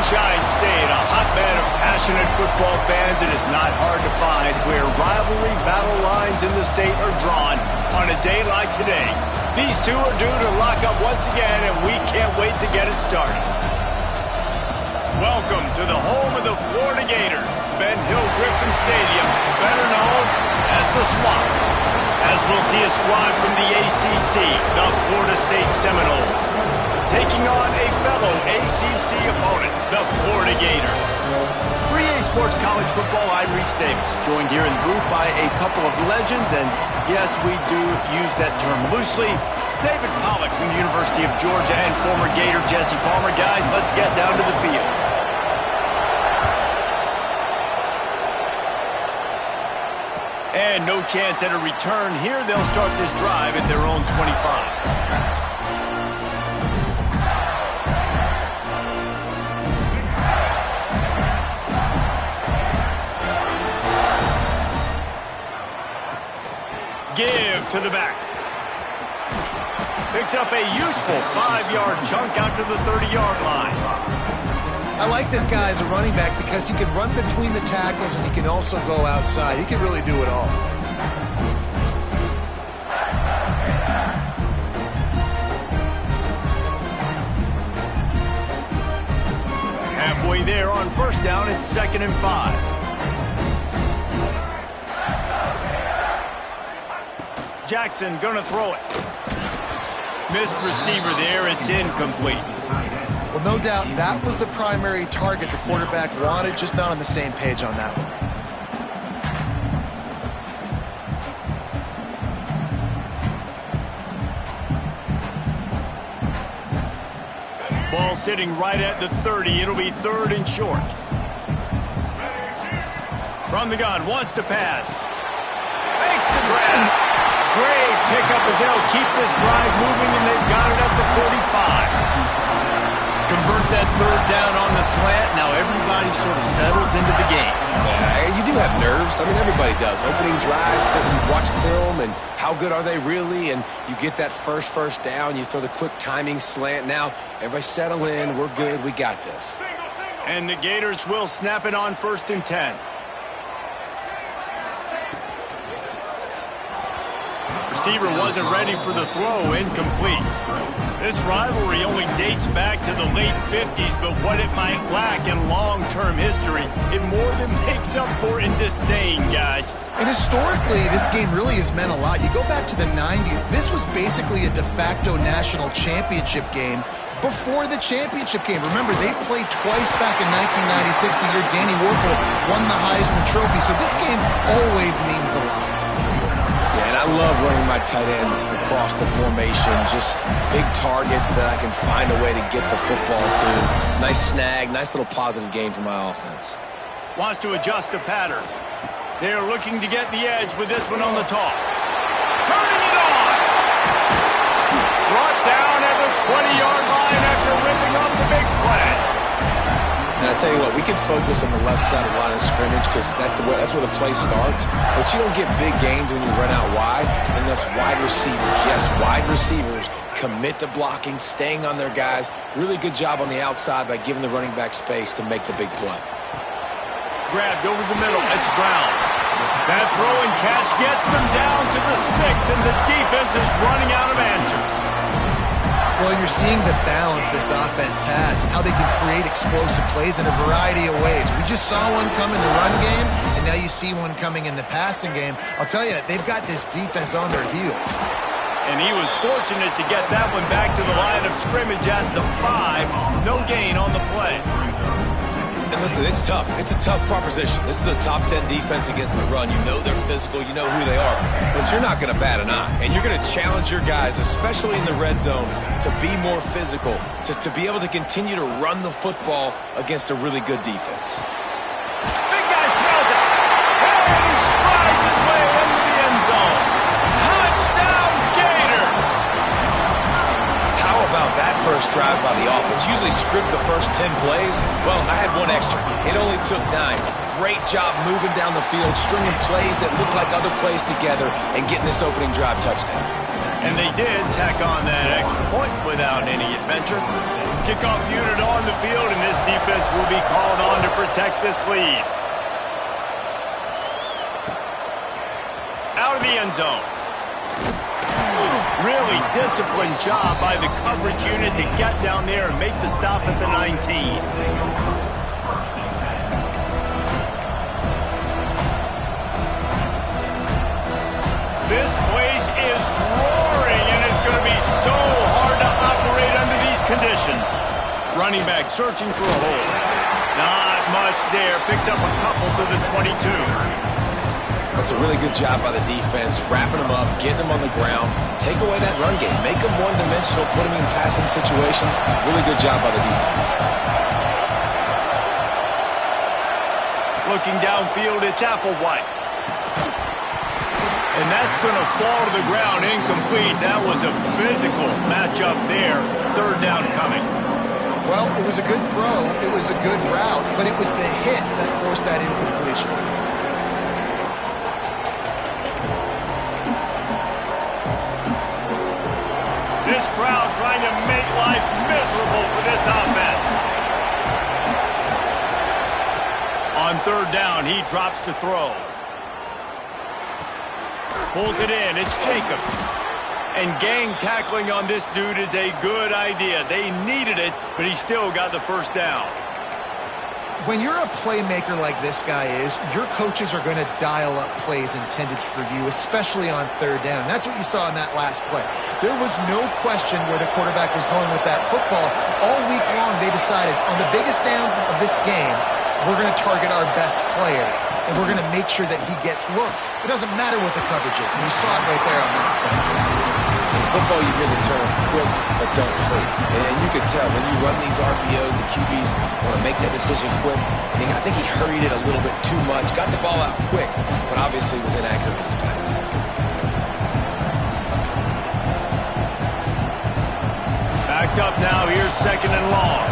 Sunshine State, a hotbed of passionate football fans. It is not hard to find where rivalry battle lines in the state are drawn on a day like today. These two are due to lock up once again, and we can't wait to get it started. Welcome to the home of the Florida Gators, Ben Hill Griffin Stadium, better known as the Swamp. As we'll see a squad from the ACC, the Florida State Seminoles, taking on a fellow ACC opponent, the Florida Gators. For EA Sports College Football, I'm Reese Davis, joined here in the booth by a couple of legends, and yes, we do use that term loosely. David Pollack from the University of Georgia and former Gator Jesse Palmer. Guys, let's get down to the field. And no chance at a return here. They'll start this drive at their own 25. Give to the back. Picks up a useful 5-yard chunk out to the 30-yard line. I like this guy as a running back because he can run between the tackles and he can also go outside. He can really do it all. Halfway there on first down, it's 2nd and 5. Jackson gonna throw it. Missed receiver there, it's incomplete. Well, no doubt that was the primary target the quarterback wanted, just not on the same page on that one. Ball sitting right at the 30. It'll be 3rd and short. From the gun, wants to pass. Makes the grab. Great pickup as they'll keep this drive moving, and they've got it at the 45. Convert that 3rd down on the slant. Now everybody sort of settles into the game. Yeah, you do have nerves. I mean, everybody does. Opening drive, that you watch film, and how good are they really? And you get that first down. You throw the quick timing slant. Now, everybody settle in. We're good. We got this. And the Gators will snap it on 1st and 10. Receiver wasn't ready for the throw. Incomplete. This rivalry only dates back to the late 50s, but what it might lack in long-term history, it more than makes up for in disdain, guys. And historically, this game really has meant a lot. You go back to the 90s, this was basically a de facto national championship game before the championship game. Remember, they played twice back in 1996, the year Danny Wuerffel won the Heisman Trophy, so this game always means a lot. Yeah, and I love running my tight ends across the formation. Just big targets that I can find a way to get the football to. Nice snag, nice little positive gain for my offense. Wants to adjust the pattern. They're looking to get the edge with this one on the toss. Turning it on! Brought down at the 20-yard line after ripping off the big play. And I tell you what, we can focus on the left side of the line of scrimmage because that's where the play starts. But you don't get big gains when you run out wide unless wide receivers, yes, wide receivers commit to blocking, staying on their guys. Really good job on the outside by giving the running back space to make the big play. Grabbed over the middle. It's Brown. That throw and catch gets them down to the 6, and the defense is running out of answers. Well, you're seeing the balance this offense has and how they can create explosive plays in a variety of ways. We just saw one come in the run game, and now you see one coming in the passing game. I'll tell you, they've got this defense on their heels. And he was fortunate to get that one back to the line of scrimmage at the 5. No gain on the play. And listen, it's tough. It's a tough proposition. This is the top 10 defense against the run. You know they're physical. You know who they are. But you're not going to bat an eye. And you're going to challenge your guys, especially in the red zone, to be more physical, to be able to continue to run the football against a really good defense. Big guy smells it. And he strides his way into the end zone. Touchdown, Gator! How about that first drive by the offense? Usually script the first 10 plays. Well, I had one extra. It only took 9. Great job moving down the field, stringing plays that look like other plays together, and getting this opening drive touchdown. And they did tack on that extra point without any adventure. Kickoff unit on the field, and this defense will be called on to protect this lead. Out of the end zone. Really disciplined job by the coverage unit to get down there and make the stop at the 19. This place is roaring, and it's going to be so hard to operate under these conditions. Running back searching for a hole. Not much there. Picks up a couple to the 22. That's a really good job by the defense, wrapping them up, getting them on the ground, take away that run game, make them one-dimensional, put them in passing situations. Really good job by the defense. Looking downfield, it's Applewhite. And that's going to fall to the ground incomplete. That was a physical matchup there. Third down coming. Well, it was a good throw. It was a good route, but it was the hit that forced that incompletion. This crowd trying to make life miserable for this offense. On third down, he drops to throw. Pulls it in. It's Jacobs. And gang tackling on this dude is a good idea. They needed it, but he still got the first down. When you're a playmaker like this guy is, your coaches are going to dial up plays intended for you, especially on third down. That's what you saw in that last play. There was no question where the quarterback was going with that football. All week long, they decided on the biggest downs of this game, we're going to target our best player, and we're going to make sure that he gets looks. It doesn't matter what the coverage is, and you saw it right there on that play. In football, you hear the term quick, but don't hurry. And you can tell when you run these RPOs, the QBs want to make that decision quick. And I think he hurried it a little bit too much, got the ball out quick, but obviously was inaccurate with his pass. Backed up now, here's second and long.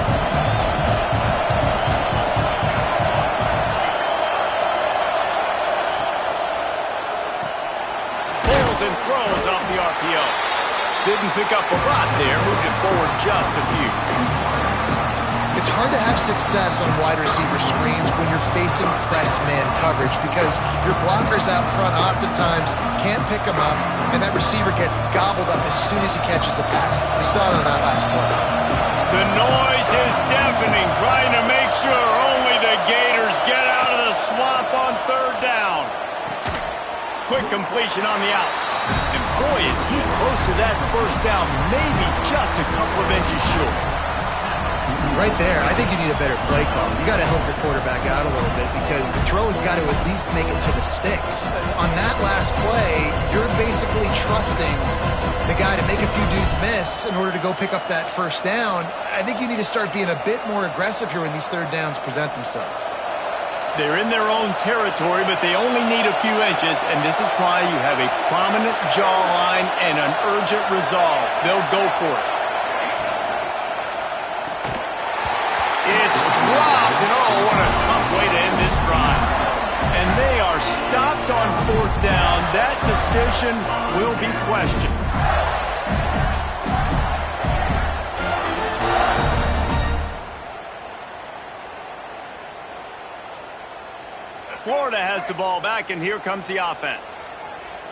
Pulls and throws off the RPO. Didn't pick up a lot there, moved it forward just a few. It's hard to have success on wide receiver screens when you're facing press man coverage because your blockers out front oftentimes can't pick them up, and that receiver gets gobbled up as soon as he catches the pass. We saw it on that last play. The noise is deafening, trying to make sure only the Gators get out of the swamp on third down. Quick completion on the out. And boy, is he close to that first down, maybe just a couple of inches short. Right there, I think you need a better play call. You got to help your quarterback out a little bit because the throw has got to at least make it to the sticks. On that last play, you're basically trusting the guy to make a few dudes miss in order to go pick up that first down. I think you need to start being a bit more aggressive here when these third downs present themselves. They're in their own territory, but they only need a few inches, and this is why you have a prominent jawline and an urgent resolve. They'll go for it. It's dropped, and oh, what a tough way to end this drive. And they are stopped on fourth down. That decision will be questioned. Florida has the ball back, and here comes the offense.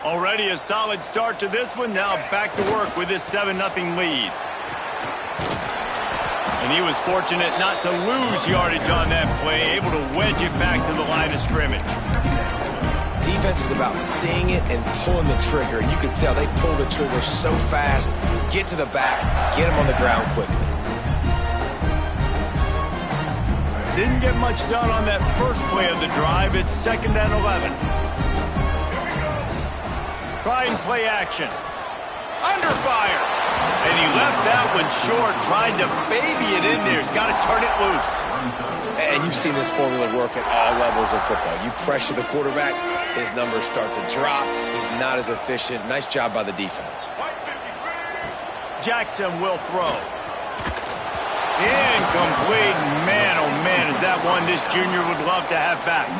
Already a solid start to this one. Now back to work with this 7-0 lead. And he was fortunate not to lose yardage on that play, able to wedge it back to the line of scrimmage. Defense is about seeing it and pulling the trigger, and you can tell they pull the trigger so fast, get to the back, get him on the ground quickly. Didn't get much done on that first play of the drive. It's 2nd and 11. Trying play action. Under fire. And he left that one short, trying to baby it in there. He's got to turn it loose. And you've seen this formula work at all levels of football. You pressure the quarterback, his numbers start to drop. He's not as efficient. Nice job by the defense. Jackson will throw. Incomplete. Man, oh man, is that one this junior would love to have back.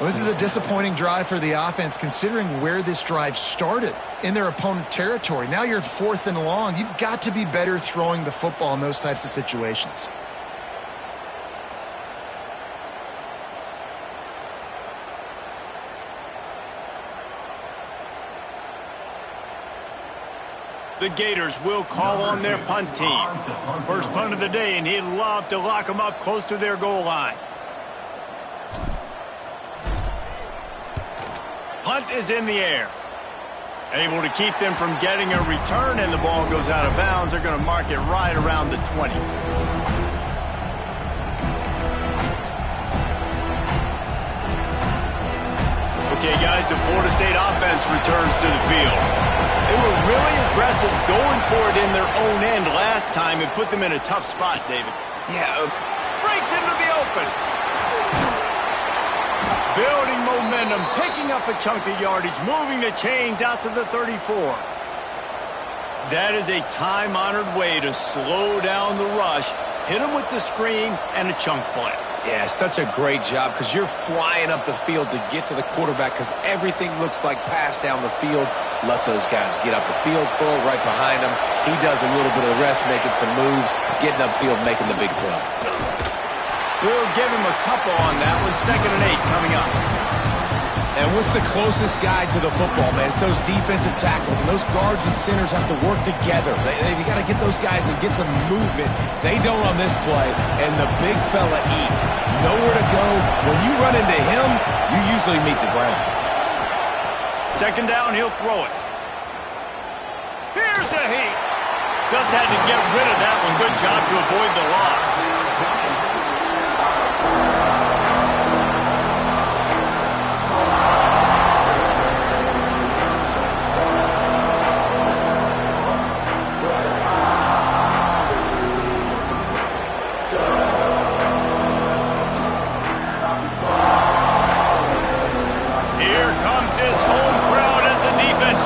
Well, this is a disappointing drive for the offense considering where this drive started in their opponent territory. Now you're at 4th and long. You've got to be better throwing the football in those types of situations. The Gators will call on their punt team. First punt of the day, and he'd love to lock them up close to their goal line. Punt is in the air. Able to keep them from getting a return, and the ball goes out of bounds. They're going to mark it right around the 20. Okay, guys, the Florida State offense returns to the field. They were really aggressive going for it in their own end last time and put them in a tough spot, David. Yeah. Breaks into the open. Building momentum, picking up a chunk of yardage, moving the chains out to the 34. That is a time-honored way to slow down the rush, hit them with the screen, and a chunk play. Yeah, such a great job because you're flying up the field to get to the quarterback because everything looks like pass down the field. Let those guys get up the field, throw right behind him. He does a little bit of the rest, making some moves, getting upfield, making the big play. We'll give him a couple on that one. 2nd and 8 coming up. And what's the closest guy to the football, man? It's those defensive tackles, and those guards and centers have to work together. They got to get those guys and get some movement. They don't on this play, and the big fella eats. Nowhere to go. When you run into him, you usually meet the ground. 2nd down, he'll throw it. Here's a heat. Just had to get rid of that one. Good job to avoid the loss.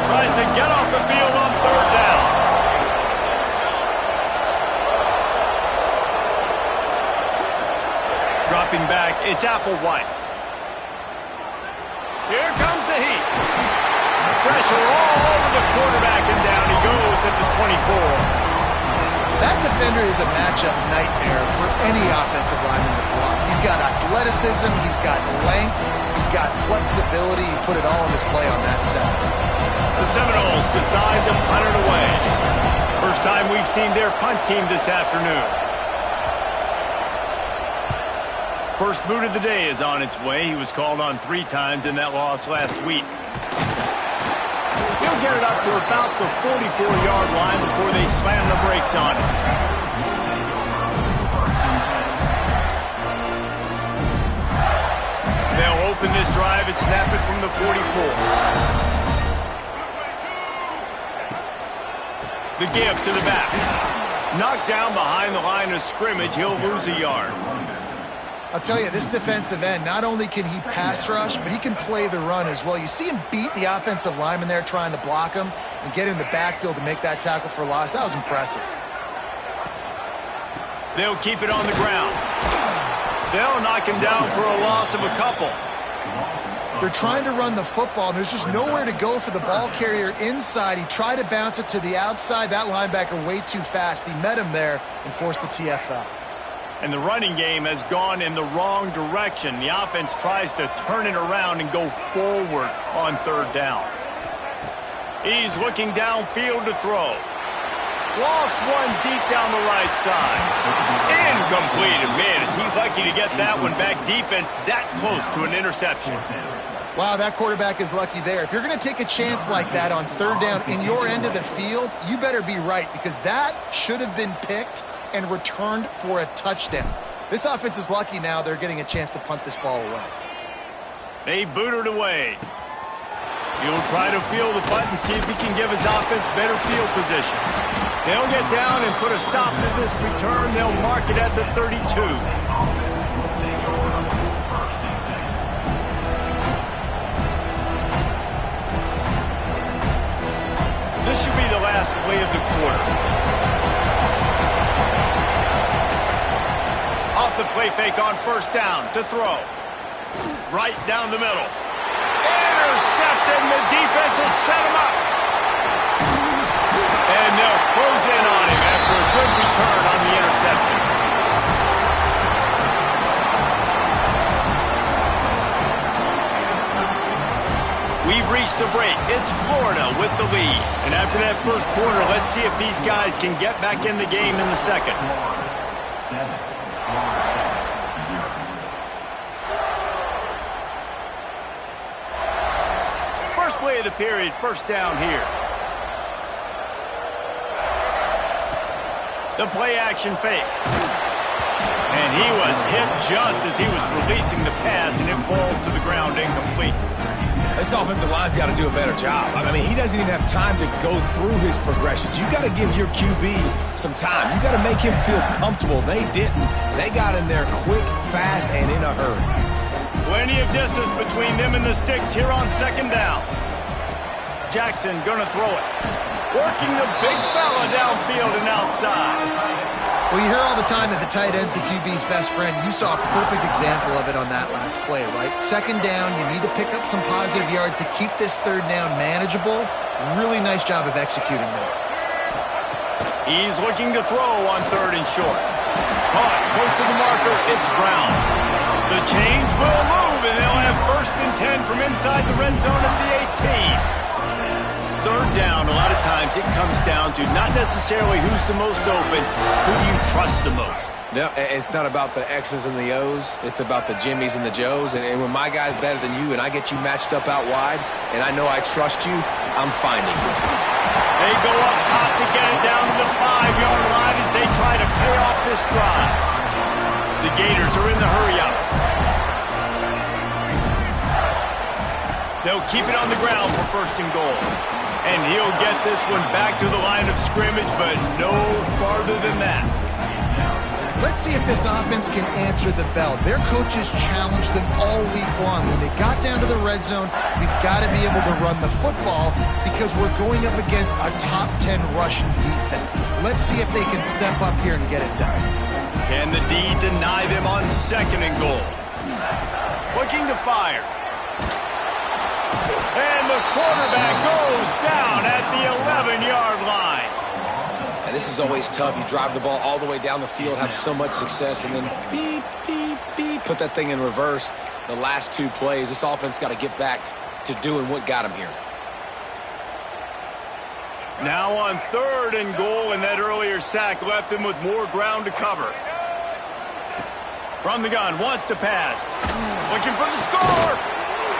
Tries to get off the field on 3rd down. Dropping back, it's Applewhite. Here comes the heat. Pressure all over the quarterback, and down he goes at the 24. That defender is a matchup nightmare for any offensive lineman to block. He's got athleticism, he's got length, he's got flexibility. He put it all on display on that side. The Seminoles decide to punt it away. First time we've seen their punt team this afternoon. First boot of the day is on its way. He was called on 3 times in that loss last week. He'll get it up to about the 44-yard line before they slam the brakes on it. They'll open this drive and snap it from the 44. The give to the back. Knocked down behind the line of scrimmage. He'll lose a yard. I'll tell you, this defensive end, not only can he pass rush, but he can play the run as well. You see him beat the offensive lineman there trying to block him and get in the backfield to make that tackle for loss. That was impressive. They'll keep it on the ground. They'll knock him down for a loss of a couple. They're trying to run the football, and there's just nowhere to go for the ball carrier inside. He tried to bounce it to the outside. That linebacker way too fast. He met him there and forced the TFL. And the running game has gone in the wrong direction. The offense tries to turn it around and go forward on 3rd down. He's looking downfield to throw. Lost one deep down the right side. Incomplete. And man, is he lucky to get that one back. Defense that close to an interception. Wow, that quarterback is lucky there. If you're going to take a chance like that on 3rd down in your end of the field, you better be right because that should have been picked and returned for a touchdown. This offense is lucky now they're getting a chance to punt this ball away. They boot it away. He'll try to feel the punt and see if he can give his offense better field position. They'll get down and put a stop to this return. They'll mark it at the 32. This should be the last play of the quarter. Off the play fake on 1st down to throw. Right down the middle. Intercepted, and the defense has set him up. And they'll close in on him after a good return on the interception. We've reached the break. It's Florida with the lead. And after that first quarter, let's see if these guys can get back in the game in the second. First play of the period, first down here. The play-action fake. And he was hit just as he was releasing the pass, and it falls to the ground incomplete. This offensive line's got to do a better job. I mean, he doesn't even have time to go through his progressions. You got to give your QB some time. You got to make him feel comfortable. They didn't. They got in there quick, fast, and in a hurry. Plenty of distance between them and the sticks here on second down. Jackson gonna throw it. Working the big fella downfield and outside. Well, you hear all the time that the tight end's the QB's best friend. You saw a perfect example of it on that last play, right? Second down, you need to pick up some positive yards to keep this third down manageable. Really nice job of executing that. He's looking to throw on third and short. Caught close to the marker, it's Brown. The change will move, and they'll have first and 10 from inside the red zone at the 18. Third down, a lot of times it comes down to not necessarily who's the most open, who do you trust the most? No, it's not about the X's and the O's. It's about the Jimmies and the Joes. And when my guy's better than you and I get you matched up out wide and I know I trust you, I'm finding you. They go up top to get it down to the 5-yard line as they try to pay off this drive. The Gators are in the hurry-up. They'll keep it on the ground for first and goal. And he'll get this one back to the line of scrimmage, but no farther than that. Let's see if this offense can answer the bell. Their coaches challenged them all week long. When they got down to the red zone, we've got to be able to run the football because we're going up against a top 10 Russian defense. Let's see if they can step up here and get it done. Can the D deny them on second and goal? Looking to fire. And the quarterback goes down at the 11-yard line. And this is always tough. You drive the ball all the way down the field, have so much success, and then beep, beep, beep, put that thing in reverse. The last two plays, this offense got to get back to doing what got him here. Now on third and goal, and that earlier sack left them with more ground to cover. From the gun, wants to pass. Looking for the score.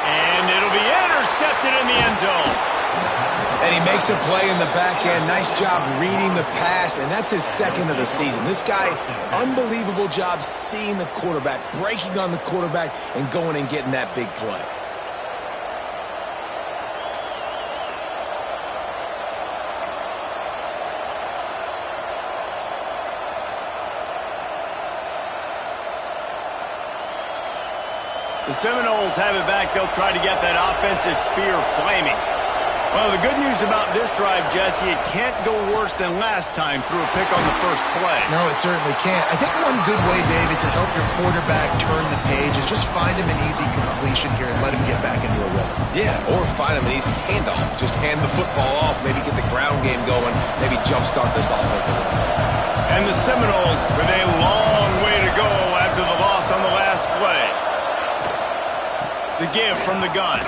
And it'll be intercepted in the end zone. And he makes a play in the back end. Nice job reading the pass, and that's his second of the season. This guy, unbelievable job seeing the quarterback, breaking on the quarterback, and going and getting that big play. The Seminoles have it back. They'll try to get that offensive spear flaming. Well, the good news about this drive, Jesse, it can't go worse than last time through a pick on the first play. No, it certainly can't. I think one good way, David, to help your quarterback turn the page is just find him an easy completion here and let him get back into a rhythm. Yeah, or find him an easy handoff. Just hand the football off, maybe get the ground game going, maybe jumpstart this offense a little bit. And the Seminoles with a long way to go after the loss on the last play. The give from the gun.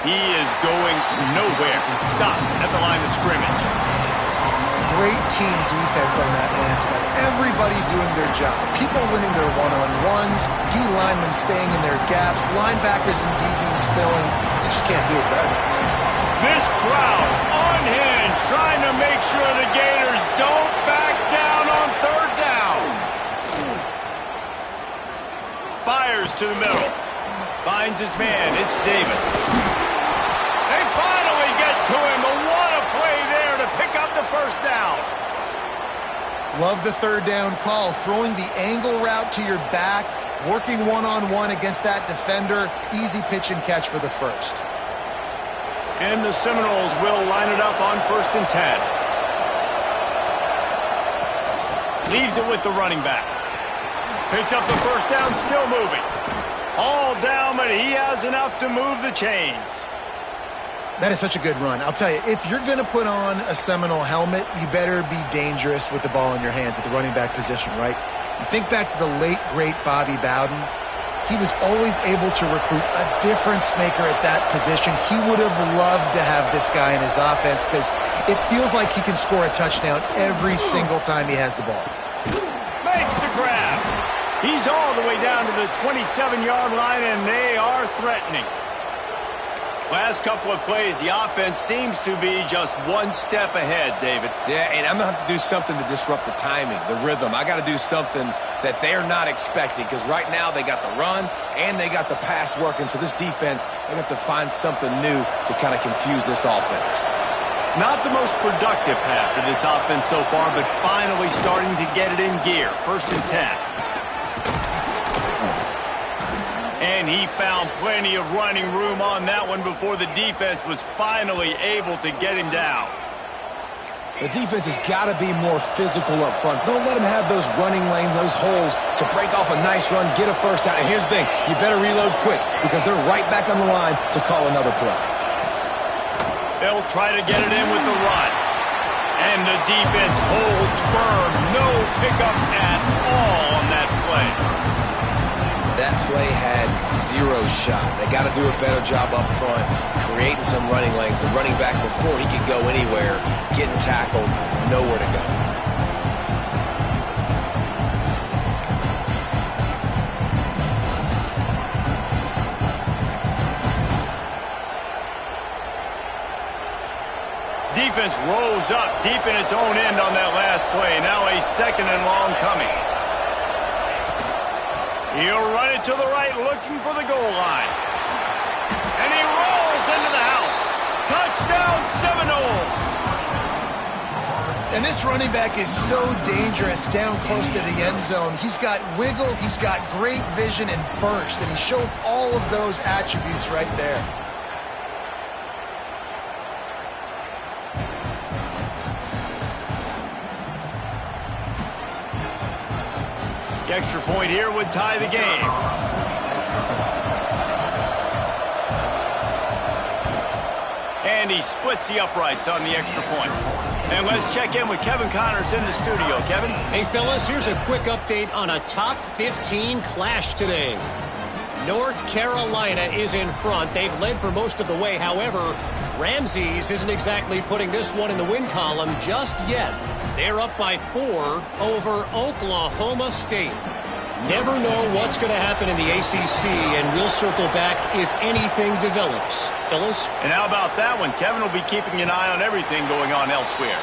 He is going nowhere. Stop at the line of scrimmage. Great team defense on that one play. Everybody doing their job. People winning their one-on-ones, D-linemen staying in their gaps, linebackers and DBs filling. You just can't do it better. This crowd unhinged, trying to make sure the Gators don't back down on third down. Fires to the middle. Finds his man. It's Davis. They finally get to him. But what a play there to pick up the first down. Love the third down call. Throwing the angle route to your back, working one-on-one against that defender. Easy pitch and catch for the first. And the Seminoles will line it up on first and 10. Leaves it with the running back. Picks up the first down, still moving. All down, but he has enough to move the chains. That is such a good run. I'll tell you, if you're going to put on a Seminole helmet, you better be dangerous with the ball in your hands at the running back position, right? You think back to the late, great Bobby Bowden. He was always able to recruit a difference maker at that position. He would have loved to have this guy in his offense because it feels like he can score a touchdown every single time he has the ball. Makes the grab. He's all the way down to the 27-yard line, and they are threatening. Last couple of plays, the offense seems to be just one step ahead, David. Yeah, and I'm going to have to do something to disrupt the timing, the rhythm. I got to do something that they're not expecting because right now they got the run and they got the pass working. So this defense, they're going to have to find something new to kind of confuse this offense. Not the most productive half of this offense so far, but finally starting to get it in gear. 1st and 10. And he found plenty of running room on that one before the defense was finally able to get him down. The defense has got to be more physical up front. Don't let them have those running lanes, those holes to break off a nice run, get a first down. And here's the thing, you better reload quick because they're right back on the line to call another play. They'll try to get it in with the run. And the defense holds firm. No pickup at all on that play. That play had 0 shot. They got to do a better job up front, creating some running lanes. The running back, before he could go anywhere, getting tackled, nowhere to go. Defense rolls up deep in its own end on that last play. Now a 2nd and long coming. He'll run it to the right, looking for the goal line. And he rolls into the house. Touchdown, Seminoles! And this running back is so dangerous down close to the end zone. He's got wiggle, he's got great vision and burst, and he showed all of those attributes right there. The extra point here would tie the game. And he splits the uprights on the extra point. And let's check in with Kevin Connors in the studio. Kevin? Hey, fellas, here's a quick update on a top 15 clash today. North Carolina is in front. They've led for most of the way. However, Ramses isn't exactly putting this one in the win column just yet. They're up by 4 over Oklahoma State. Never know what's going to happen in the ACC, and we'll circle back if anything develops. Fellas? And how about that one? Kevin will be keeping an eye on everything going on elsewhere.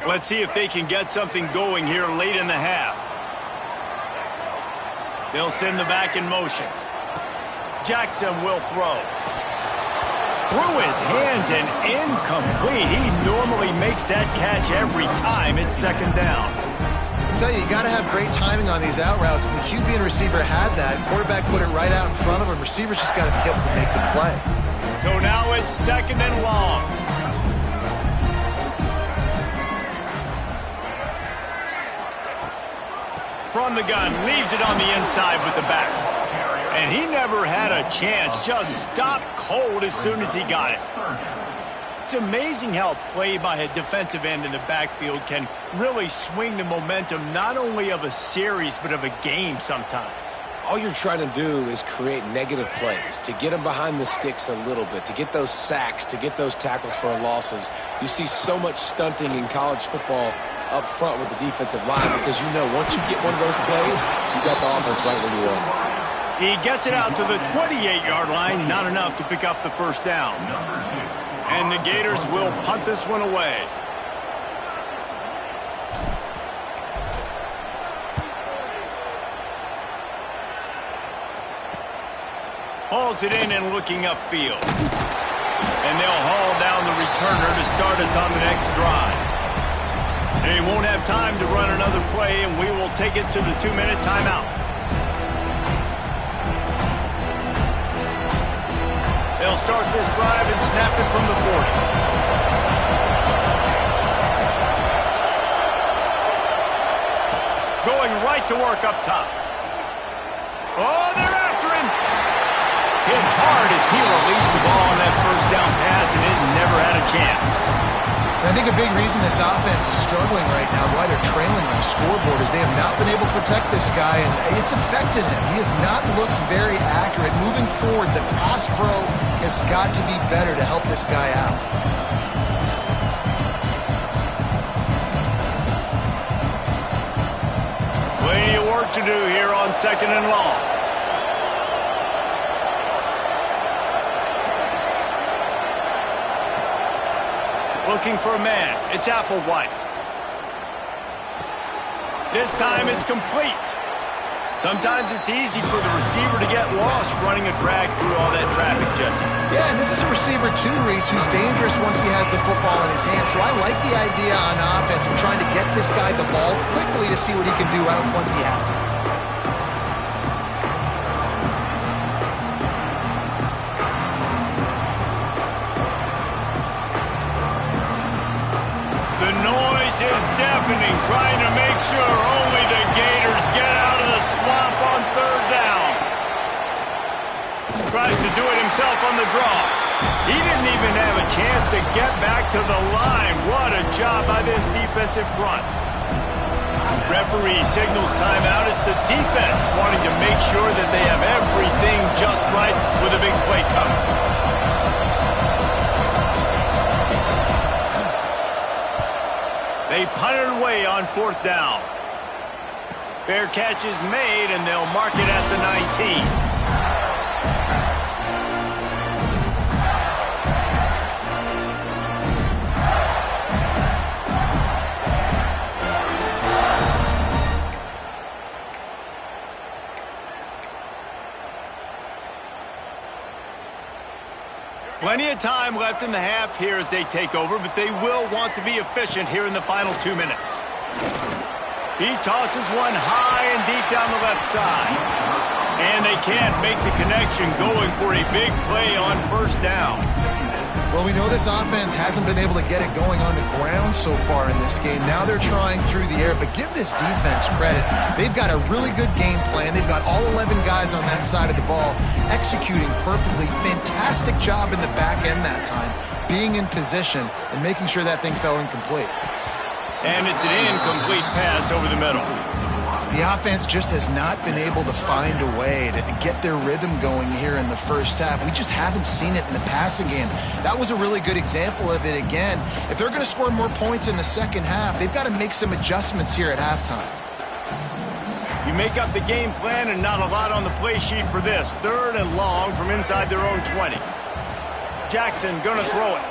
Let's see if they can get something going here late in the half. They'll send the back in motion. Jackson will throw. Through his hands and incomplete. He normally makes that catch every time. It's 2nd down. I tell you, you got to have great timing on these out routes, and the QB and receiver had that. Quarterback put it right out in front of him. Receivers just got to be able to make the play. So now it's 2nd and long. From the gun, leaves it on the inside with the back. And he never had a chance, just stopped cold as soon as he got it. It's amazing how a play by a defensive end in the backfield can really swing the momentum not only of a series but of a game sometimes. All you're trying to do is create negative plays, to get them behind the sticks a little bit, to get those sacks, to get those tackles for losses. You see so much stunting in college football up front with the defensive line because you know once you get one of those plays, you got the offense right where you want. He gets it out to the 28-yard line, not enough to pick up the 1st down. And the Gators will punt this one away. Hauls it in and looking upfield. And they'll haul down the returner to start us on the next drive. They won't have time to run another play, and we will take it to the 2-minute timeout. They'll start this drive and snap it from the 40. Going right to work up top. Oh, they're after him. Hit hard as he released the ball on that first down pass, and it never had a chance. And I think a big reason this offense is struggling right now, why they're trailing on the scoreboard, is they have not been able to protect this guy, and it's affected him. He has not looked very accurate. Moving forward, the pass pro has got to be better to help this guy out. Plenty of work to do here on 2nd and long. Looking for a man. It's Applewhite. This time it's complete. Sometimes it's easy for the receiver to get lost running a drag through all that traffic, Jesse. Yeah, and this is a receiver too, Reese, who's dangerous once he has the football in his hands. So I like the idea on offense of trying to get this guy the ball quickly to see what he can do out once he has it. The noise is deafening, trying to make sure only the Gators get out of the swamp on 3rd down. Tries to do it himself on the draw. He didn't even have a chance to get back to the line. What a job by this defensive front. Referee signals timeout. It's the defense wanting to make sure that they have everything just right with a big play coming. They punted away on 4th down. Fair catch is made, and they'll mark it at the 19. Plenty of time left in the half here as they take over, but they will want to be efficient here in the final 2 minutes. He tosses one high and deep down the left side. And they can't make the connection, going for a big play on 1st down. Well, we know this offense hasn't been able to get it going on the ground so far in this game. Now they're trying through the air, but give this defense credit. They've got a really good game plan. They've got all 11 guys on that side of the ball executing perfectly. Fantastic job in the back end that time, being in position and making sure that thing fell incomplete. And it's an incomplete pass over the middle. The offense just has not been able to find a way to get their rhythm going here in the first half. We just haven't seen it in the passing game. That was a really good example of it again. If they're going to score more points in the second half, they've got to make some adjustments here at halftime. You make up the game plan and not a lot on the play sheet for this. 3rd and long from inside their own 20. Jackson going to throw it.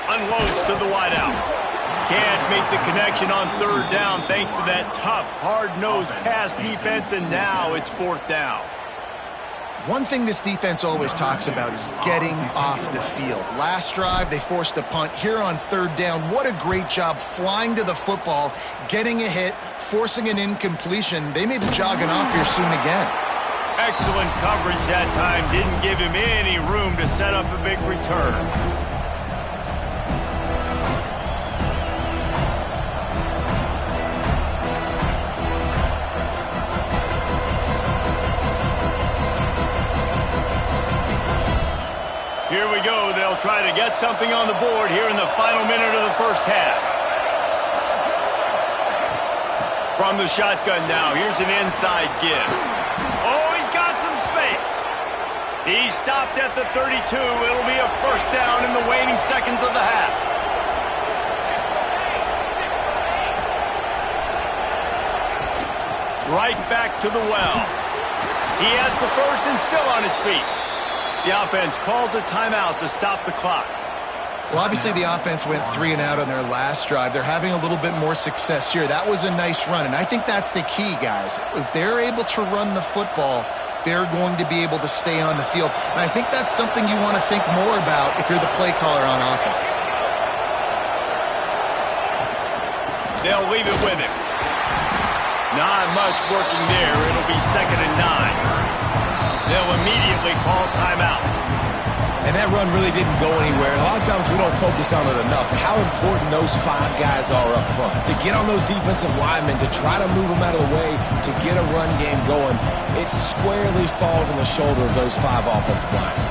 Unloads to the wideout. Can't make the connection on 3rd down thanks to that tough, hard-nosed pass defense, and now it's 4th down. One thing this defense always talks about is getting off the field. Last drive, they forced a punt. Here on 3rd down, what a great job flying to the football, getting a hit, forcing an incompletion. They may be jogging off here soon again. Excellent coverage that time. Didn't give him any room to set up a big return. Here we go. They'll try to get something on the board here in the final minute of the first half. From the shotgun now, here's an inside give. Oh, he's got some space. He stopped at the 32. It'll be a 1st down in the waning seconds of the half. Right back to the well. He has the 1st and still on his feet. The offense calls a timeout to stop the clock. Well, obviously the offense went 3 and out on their last drive. They're having a little bit more success here. That was a nice run, and I think that's the key, guys. If they're able to run the football, they're going to be able to stay on the field. And I think that's something you want to think more about if you're the play caller on offense. They'll leave it with him. Not much working there. It'll be 2nd and 9. They'll immediately call timeout. And that run really didn't go anywhere. A lot of times we don't focus on it enough. How important those 5 guys are up front. To get on those defensive linemen, to try to move them out of the way, to get a run game going, it squarely falls on the shoulder of those 5 offensive linemen.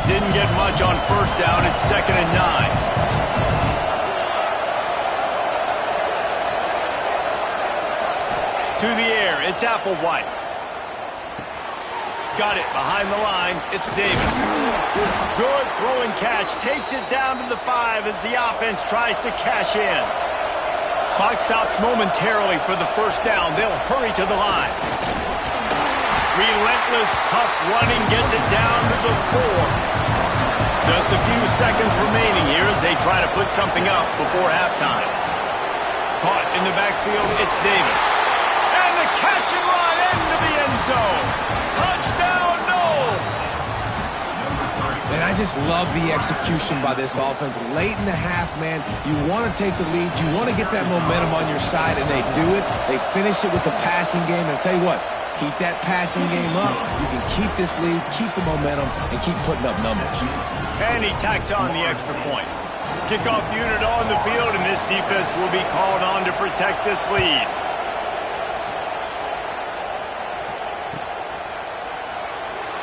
Didn't get much on first down. It's 2nd and 9. To the air, it's Applewhite. Got it behind the line. It's Davis. Good throwing catch. Takes it down to the 5 as the offense tries to cash in. Clock stops momentarily for the first down. They'll hurry to the line. Relentless, tough running gets it down to the 4. Just a few seconds remaining here as they try to put something up before halftime. Caught in the backfield, it's Davis. And the catch and run into the end zone. Touchdown, Knowles! And I just love the execution by this offense. Late in the half, man, you want to take the lead. You want to get that momentum on your side, and they do it. They finish it with the passing game. And I'll tell you what, keep that passing game up. You can keep this lead, keep the momentum, and keep putting up numbers. And he tacks on the extra point. Kickoff unit on the field, and this defense will be called on to protect this lead.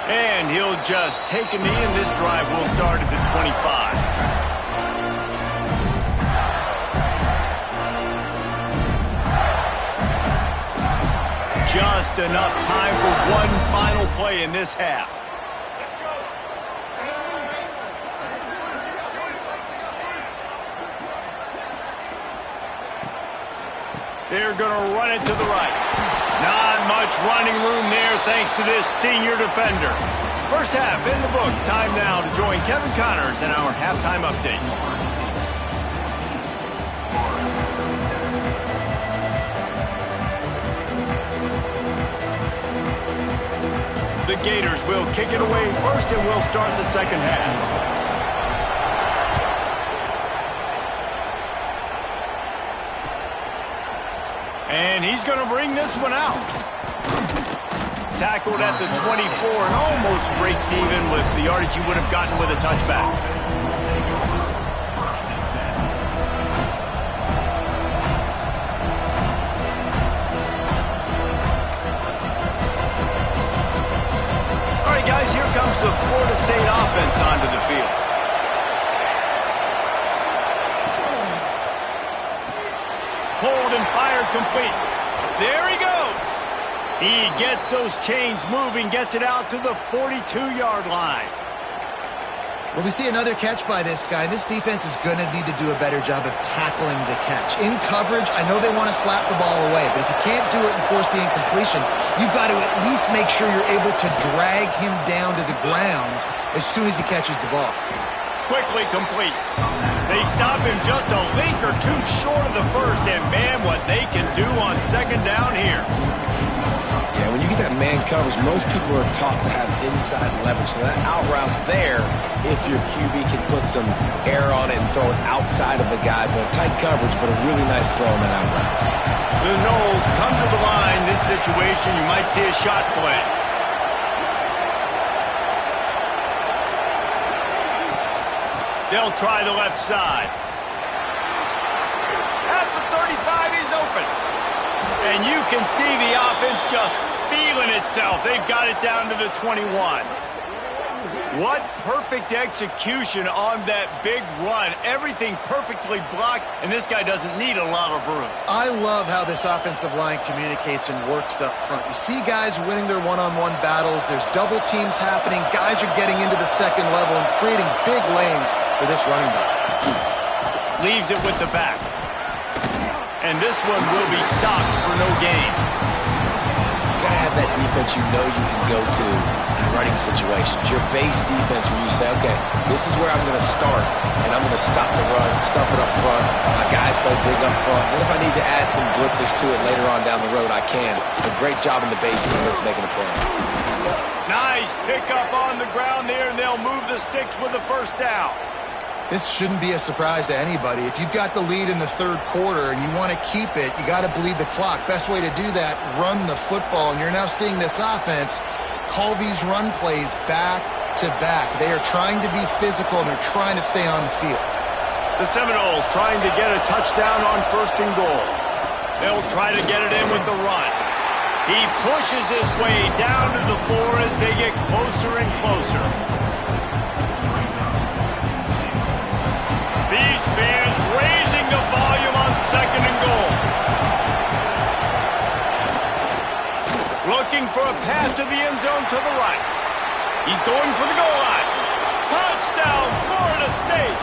And he'll just take a knee, and this drive will start at the 25. Just enough time for one final play in this half. They're going to run it to the right. Not much running room there thanks to this senior defender. First half in the books. Time now to join Kevin Connors in our halftime update. The Gators will kick it away first, and we'll start the second half. And he's going to bring this one out. Tackled at the 24 and almost breaks even with the yardage he would have gotten with a touchback. All right, guys, here comes the Florida State offense onto the field. Pulled and fired complete. There he goes. He gets those chains moving, gets it out to the 42-yard line. Well, we see another catch by this guy. This defense is going to need to do a better job of tackling the catch. In coverage, I know they want to slap the ball away, but if you can't do it and force the incompletion, you've got to at least make sure you're able to drag him down to the ground as soon as he catches the ball. Quickly complete. They stop him just a link or two short of the first, and man, what they can do on second down here. Yeah, when you get that man coverage, most people are taught to have inside leverage. So that out route's there if your QB can put some air on it and throw it outside of the guy. But tight coverage, but a really nice throw on that out route. The Noles come to the line. This situation, you might see a shot play. They'll try the left side. At the 35, he's open. And you can see the offense just feeling itself. They've got it down to the 21. What perfect execution on that big run. Everything perfectly blocked, and this guy doesn't need a lot of room. I love how this offensive line communicates and works up front. You see guys winning their one-on-one battles. There's double teams happening. Guys are getting into the second level and creating big lanes for this running back. Leaves it with the back. And this one will be stopped for no gain. You got to have that defense you know you can go to in running situations. Your base defense where you say, okay, this is where I'm going to start, and I'm going to stop the run, stuff it up front. My guys play big up front. Then if I need to add some blitzes to it later on down the road, I can. A great job in the base defense making a play. Nice pickup on the ground there, and they'll move the sticks with the first down. This shouldn't be a surprise to anybody. If you've got the lead in the third quarter and you want to keep it, you got to bleed the clock. Best way to do that, run the football. And you're now seeing this offense call these run plays back back-to-back. They are trying to be physical, and they're trying to stay on the field. The Seminoles trying to get a touchdown on 1st and goal. They'll try to get it in with the run. He pushes his way down to the 4 as they get closer and closer. These fans raising the volume on 2nd and goal. Looking for a path to the end zone to the right. He's going for the goal line. Touchdown, Florida State.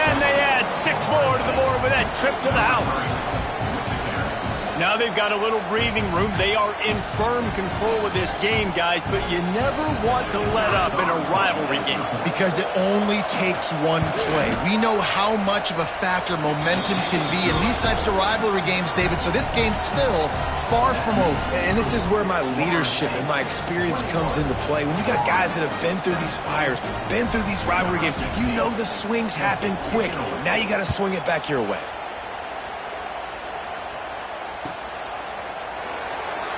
And they add 6 more to the board with that trip to the house. Now they've got a little breathing room. They are in firm control of this game, guys, but you never want to let up in a rivalry game. Because it only takes one play. We know how much of a factor momentum can be in these types of rivalry games, David, so this game's still far from over. And this is where my leadership and my experience comes into play. When you got guys that have been through these fires, been through these rivalry games, you know the swings happen quick. Now you got to swing it back your way.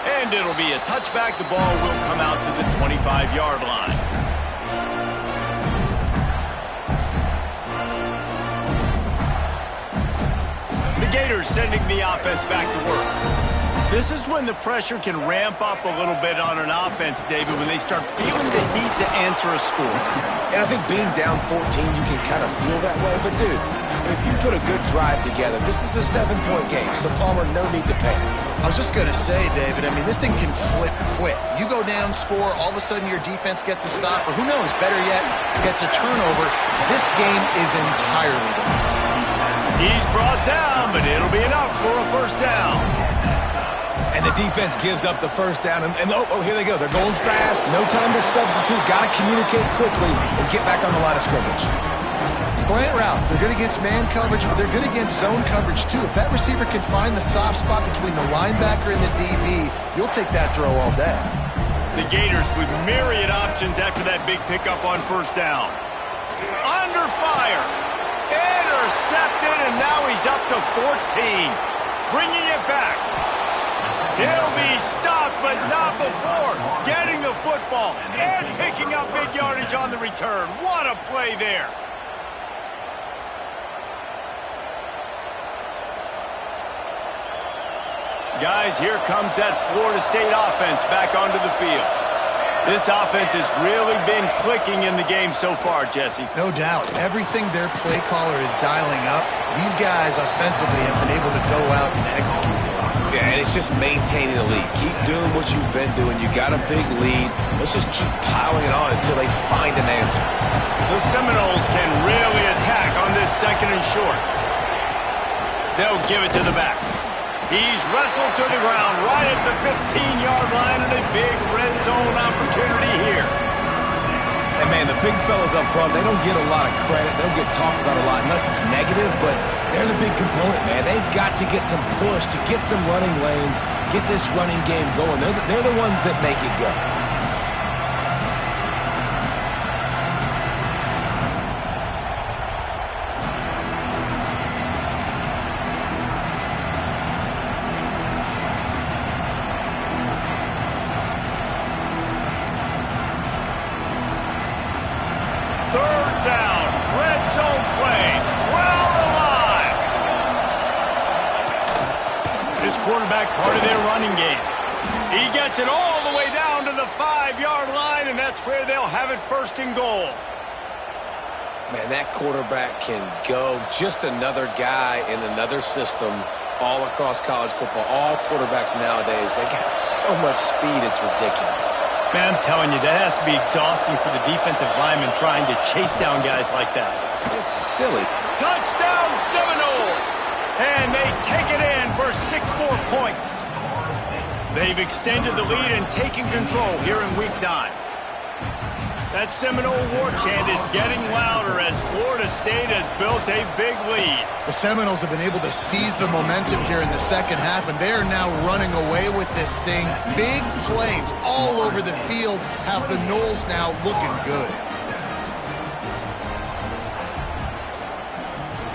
And it'll be a touchback. The ball will come out to the 25-yard line. The Gators sending the offense back to work. This is when the pressure can ramp up a little bit on an offense, David, when they start feeling the heat to answer a score. And I think being down 14, you can kind of feel that way. But, dude, if you put a good drive together, this is a 7-point game, so Palmer, no need to panic. I was just going to say, David, I mean, this thing can flip quick. You go down, score, all of a sudden your defense gets a stop, or who knows, better yet, gets a turnover. This game is entirely different. He's brought down, but it'll be enough for a 1st down. And the defense gives up the 1st down. And oh, here they go. They're going fast. No time to substitute. Got to communicate quickly and get back on the line of scrimmage. Slant routes, they're good against man coverage, but they're good against zone coverage too. If that receiver can find the soft spot between the linebacker and the DB, you'll take that throw all day. The Gators with myriad options after that big pickup on 1st down. Under fire. Intercepted, and now he's up to 14. Bringing it back. He'll be stopped, but not before getting the football and picking up big yardage on the return. What a play there. Guys, here comes that Florida State offense back onto the field. This offense has really been clicking in the game so far, Jesse. No doubt. Everything their play caller is dialing up, these guys offensively have been able to go out and execute. Yeah, and it's just maintaining the lead. Keep doing what you've been doing. You got a big lead. Let's just keep piling it on until they find an answer. The Seminoles can really attack on this 2nd and short. They'll give it to the back. He's wrestled to the ground right at the 15-yard line, and a big red zone opportunity here. And, man, the big fellas up front, they don't get a lot of credit. They don't get talked about a lot unless it's negative, but they're the big component, man. They've got to get some push, to get some running lanes, get this running game going. They're the ones that make it go. Part of their running game. He gets it all the way down to the 5-yard line, and that's where they'll have it 1st and goal. Man, that quarterback can go. Just another guy in another system all across college football. All quarterbacks nowadays, they got so much speed, it's ridiculous. Man, I'm telling you, that has to be exhausting for the defensive lineman trying to chase down guys like that. It's silly. Touchdown, Seminoles! And they take it in for 6 more points. They've extended the lead and taken control here in Week 9. That Seminole war chant is getting louder as Florida State has built a big lead. The Seminoles have been able to seize the momentum here in the 2nd half, and they are now running away with this thing. Big plays all over the field have the Noles now looking good.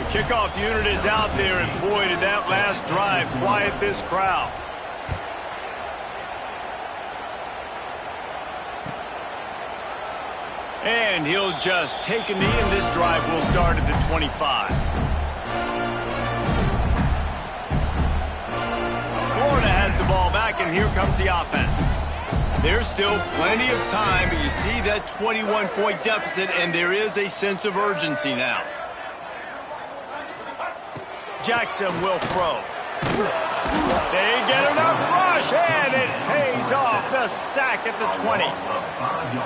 Kickoff unit is out there, and boy, did that last drive quiet this crowd. And he'll just take a knee, and this drive will start at the 25. Florida has the ball back, and here comes the offense. There's still plenty of time, but you see that 21-point deficit, and there is a sense of urgency now. Jackson will throw. They get enough rush, and it pays off. The sack at the 20.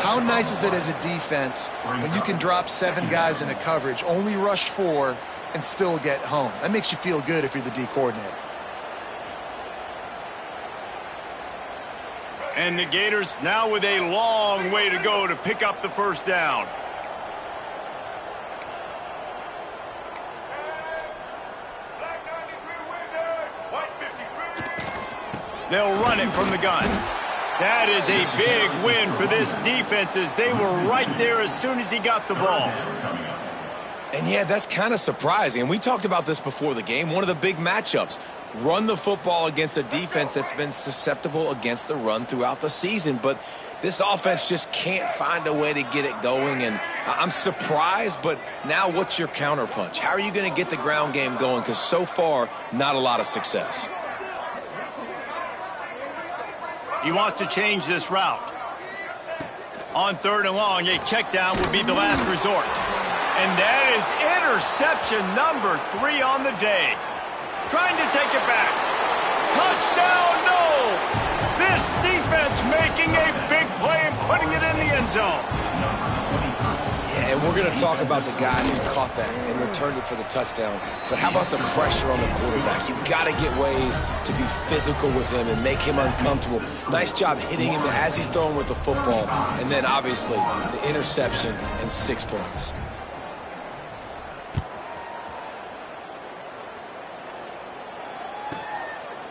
How nice is it as a defense when you can drop 7 guys into coverage, only rush 4, and still get home? That makes you feel good if you're the D coordinator. And the Gators now with a long way to go to pick up the first down. They'll run it from the gun. That is a big win for this defense as they were right there as soon as he got the ball. And yeah, that's kind of surprising. And we talked about this before the game. One of the big matchups. Run the football against a defense that's been susceptible against the run throughout the season. But this offense just can't find a way to get it going. And I'm surprised, but now what's your counterpunch? How are you going to get the ground game going? Because so far, not a lot of success. He wants to change this route. On 3rd and long, a check down would be the last resort. And that is interception number 3 on the day. Trying to take it back. Touchdown, no! This defense making a big play and putting it in the end zone. Yeah, and we're going to talk about the guy who caught that and returned it for the touchdown. But how about the pressure on the quarterback? You've got to get ways to be physical with him and make him uncomfortable. Nice job hitting him as he's throwing with the football. And then, obviously, the interception and 6 points.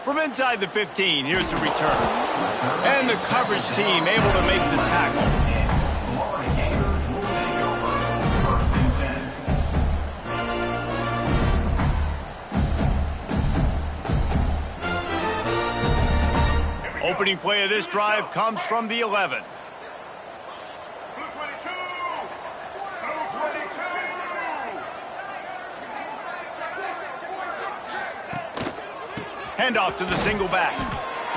From inside the 15, here's the return. And the coverage team able to make the tackle. Opening play of this drive comes from the 11. Handoff to the single back.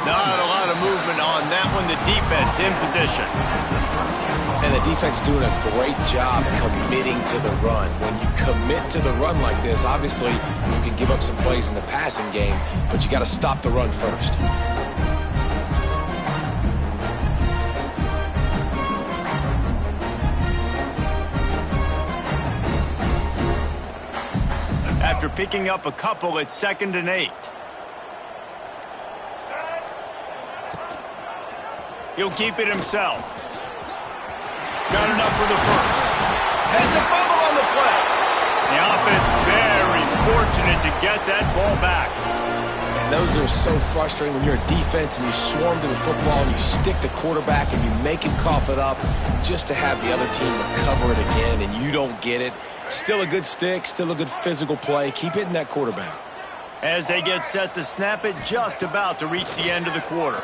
Not a lot of movement on that one. The defense in position. And the defense doing a great job committing to the run. When you commit to the run like this, obviously you can give up some plays in the passing game, but you got to stop the run first. After picking up a couple, it's 2nd and 8. He'll keep it himself. Got enough for the first. That's a fumble on the play. The offense very fortunate to get that ball back. And those are so frustrating when you're a defense and you swarm to the football and you stick the quarterback and you make him cough it up just to have the other team recover it again and you don't get it. Still a good stick, still a good physical play. Keep hitting that quarterback. As they get set to snap it, just about to reach the end of the quarter.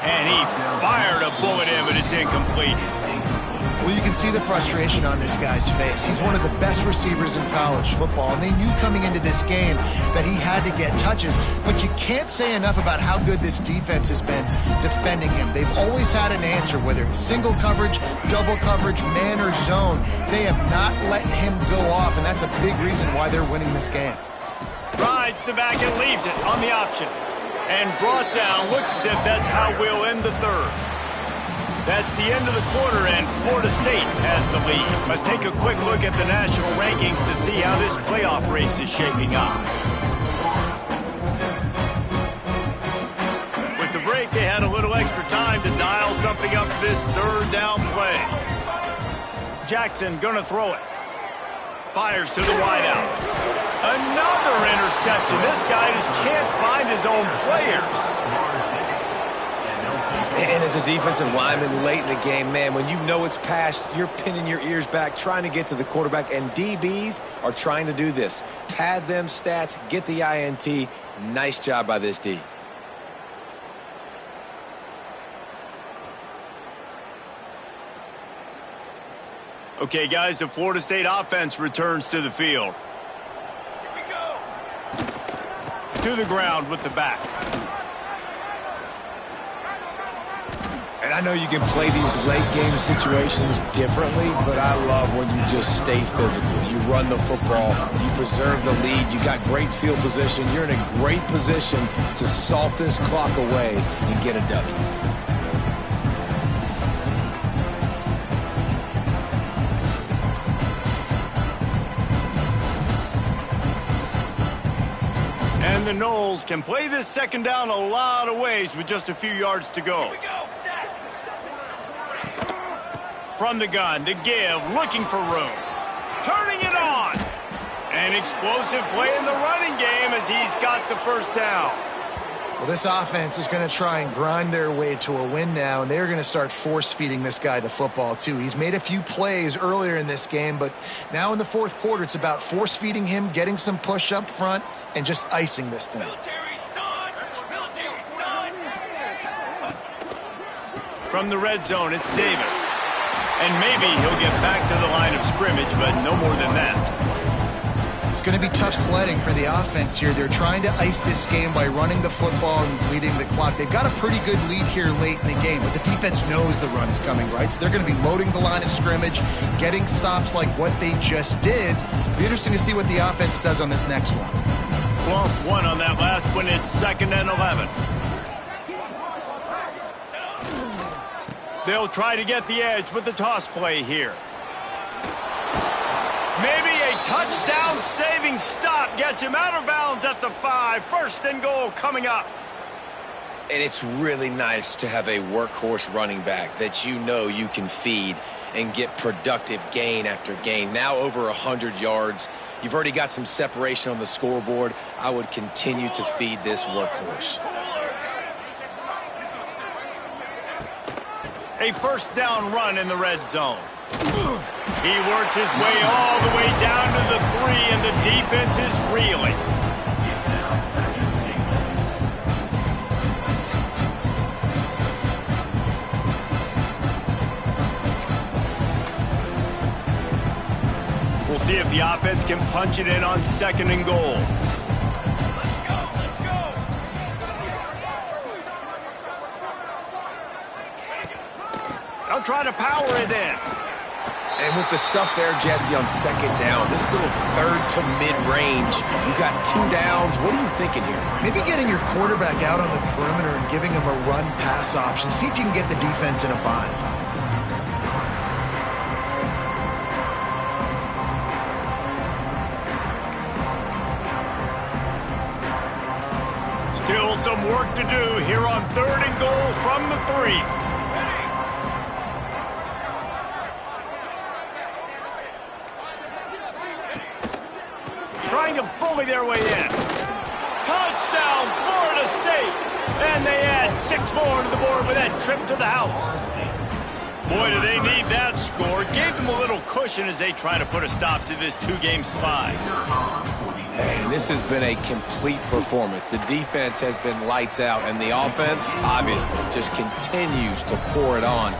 And he fired a bullet in, but it's incomplete. Well, you can see the frustration on this guy's face. He's one of the best receivers in college football, and they knew coming into this game that he had to get touches, but you can't say enough about how good this defense has been defending him. They've always had an answer, whether it's single coverage, double coverage, man or zone. They have not let him go off, and that's a big reason why they're winning this game. Rides the back and leaves it on the option. And brought down, looks as if that's how we'll end the 3rd. That's the end of the quarter, and Florida State has the lead. Let's take a quick look at the national rankings to see how this playoff race is shaping up. With the break, they had a little extra time to dial something up for this 3rd down play. Jackson gonna throw it. Fires to the wideout. Another interception. This guy just can't find his own players. And as a defensive lineman late in the game, man, when you know it's past, you're pinning your ears back, trying to get to the quarterback, and DBs are trying to do this. Pad them stats, get the INT. Nice job by this D. Okay, guys, the Florida State offense returns to the field. Here we go. To the ground with the back. And I know you can play these late game situations differently, but I love when you just stay physical. You run the football, you preserve the lead, you got great field position, you're in a great position to salt this clock away and get a W. And the Noles can play this second down a lot of ways with just a few yards to go. Here we go. Set. From the gun, the give, looking for room. Turning it on. An explosive play in the running game as he's got the first down. Well, this offense is going to try and grind their way to a win now, and they're going to start force-feeding this guy the football, too. He's made a few plays earlier in this game, but now in the fourth quarter, it's about force-feeding him, getting some push up front, and just icing this thing. Military stun. Military stun. From the red zone, it's Davis. And maybe he'll get back to the line of scrimmage, but no more than that. It's going to be tough sledding for the offense here. They're trying to ice this game by running the football and bleeding the clock. They've got a pretty good lead here late in the game, but the defense knows the run's coming, right? So they're going to be loading the line of scrimmage, getting stops like what they just did. It'll be interesting to see what the offense does on this next one. Lost one on that last one. It's 2nd and 11. They'll try to get the edge with the toss play here. Maybe a touchdown-saving stop gets him out of bounds at the 5. 1st and goal coming up. And it's really nice to have a workhorse running back that you know you can feed and get productive gain after gain. Now over 100 yards. You've already got some separation on the scoreboard. I would continue to feed this workhorse. A first down run in the red zone. He works his way all the way down to the 3, and the defense is reeling. We'll see if the offense can punch it in on 2nd and goal. Let's go. Let's go. They'll try to power it in. And with the stuff there, Jesse, on 2nd down, this little 3rd to mid-range, you got 2 downs. What are you thinking here? Maybe getting your quarterback out on the perimeter and giving him a run-pass option. See if you can get the defense in a bind. Still some work to do here on 3rd and goal from the 3. Trying to bully their way in. Touchdown, Florida State! And they add 6 more to the board with that trip to the house. Boy, do they need that score. Gave them a little cushion as they try to put a stop to this 2-game slide. And this has been a complete performance. The defense has been lights out, and the offense, obviously, just continues to pour it on.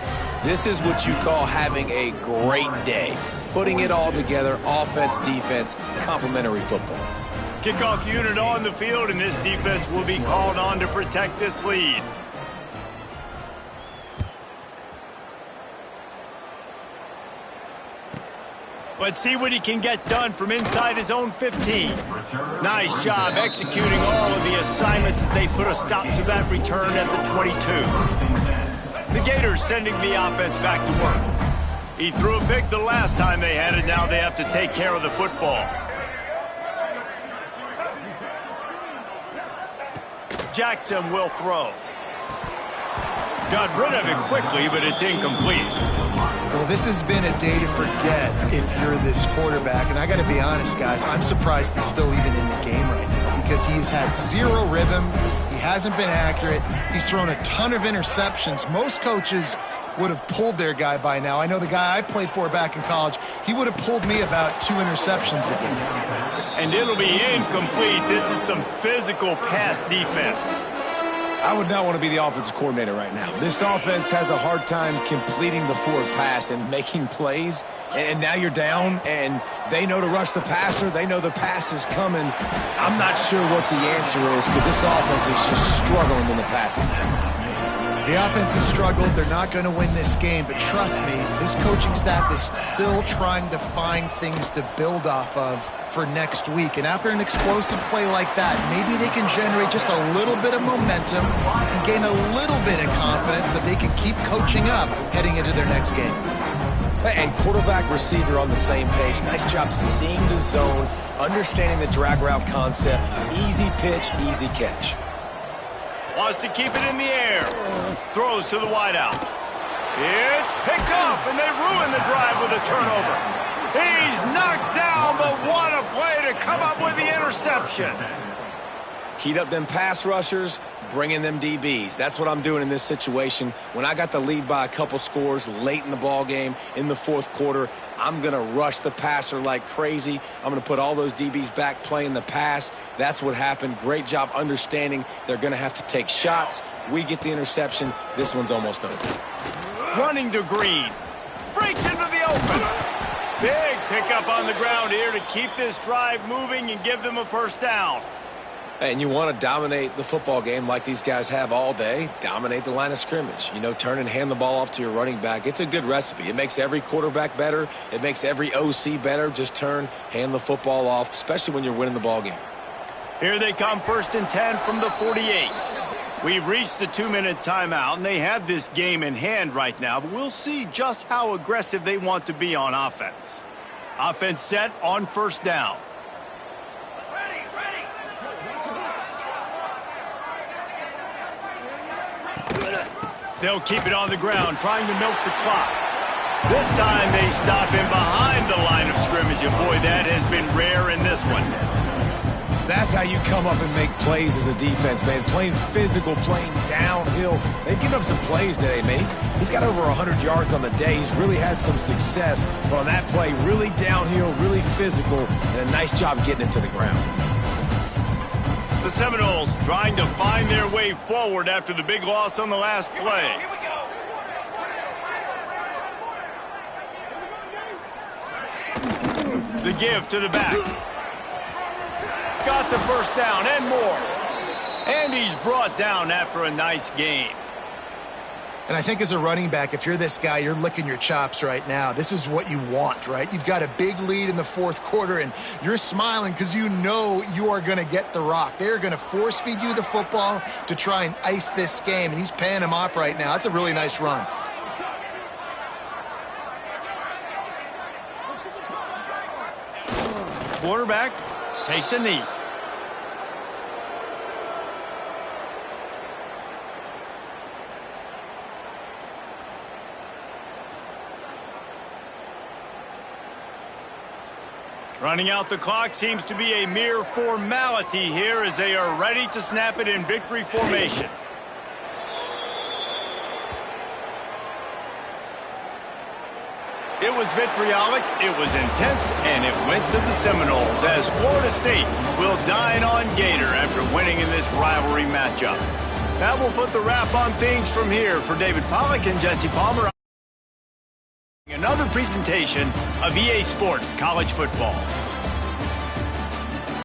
This is what you call having a great day. Putting it all together, offense, defense, complementary football. Kickoff unit on the field, and this defense will be called on to protect this lead. Let's see what he can get done from inside his own 15. Nice job executing all of the assignments as they put a stop to that return at the 22. The Gators sending the offense back to work. He threw a pick the last time they had it. Now they have to take care of the football. Jackson will throw. Got rid of it quickly, but it's incomplete. Well, this has been a day to forget if you're this quarterback. And I got to be honest, guys, I'm surprised he's still even in the game right now because he's had 0 rhythm. He hasn't been accurate. He's thrown a ton of interceptions. Most coaches would have pulled their guy by now. I know the guy I played for back in college, he would have pulled me about 2 interceptions a game. And it'll be incomplete. This is some physical pass defense. I would not want to be the offensive coordinator right now. This offense has a hard time completing the forward pass and making plays, and now you're down, and they know to rush the passer. They know the pass is coming. I'm not sure what the answer is because this offense is just struggling in the passing game. The offense has struggled. They're not going to win this game, but trust me, this coaching staff is still trying to find things to build off of for next week. And after an explosive play like that, maybe they can generate just a little bit of momentum and gain a little bit of confidence that they can keep coaching up heading into their next game. And quarterback, receiver on the same page. Nice job seeing the zone, understanding the drag route concept. Easy pitch, easy catch. Wants to keep it in the air. Throws to the wideout. It's picked off, and they ruin the drive with a turnover. He's knocked down, but what a play to come up with the interception. Heat up them pass rushers, bring in them DBs. That's what I'm doing in this situation. When I got the lead by a couple scores late in the ball game, in the fourth quarter, I'm going to rush the passer like crazy. I'm going to put all those DBs back playing the pass. That's what happened. Great job understanding they're going to have to take shots. We get the interception. This one's almost over. Running to Green. Breaks into the open. Big pickup on the ground here to keep this drive moving and give them a first down. And you want to dominate the football game like these guys have all day, dominate the line of scrimmage. You know, turn and hand the ball off to your running back. It's a good recipe. It makes every quarterback better. It makes every OC better. Just turn, hand the football off, especially when you're winning the ball game. Here they come, 1st and 10 from the 48. We've reached the 2-minute timeout, and they have this game in hand right now, but we'll see just how aggressive they want to be on offense. Offense set on 1st down. They'll keep it on the ground, trying to milk the clock. This time they stop him behind the line of scrimmage, and boy, that has been rare in this one. That's how you come up and make plays as a defense, man. Playing physical, playing downhill. They've given up some plays today, man. He's got over 100 yards on the day. He's really had some success. But on that play, really downhill, really physical, and a nice job getting it to the ground. The Seminoles trying to find their way forward after the big loss on the last play. The give to the back. Got the first down and more. And he's brought down after a nice game. And I think as a running back, if you're this guy, you're licking your chops right now. This is what you want, right? You've got a big lead in the fourth quarter, and you're smiling because you know you are going to get the rock. They're going to force feed you the football to try and ice this game, and he's paying him off right now. That's a really nice run. Quarterback takes a knee. Running out the clock seems to be a mere formality here as they are ready to snap it in victory formation. It was vitriolic, it was intense, and it went to the Seminoles as Florida State will dine on Gator after winning in this rivalry matchup. That will put the wrap on things from here. For David Pollack and Jesse Palmer, another presentation of EA Sports College Football.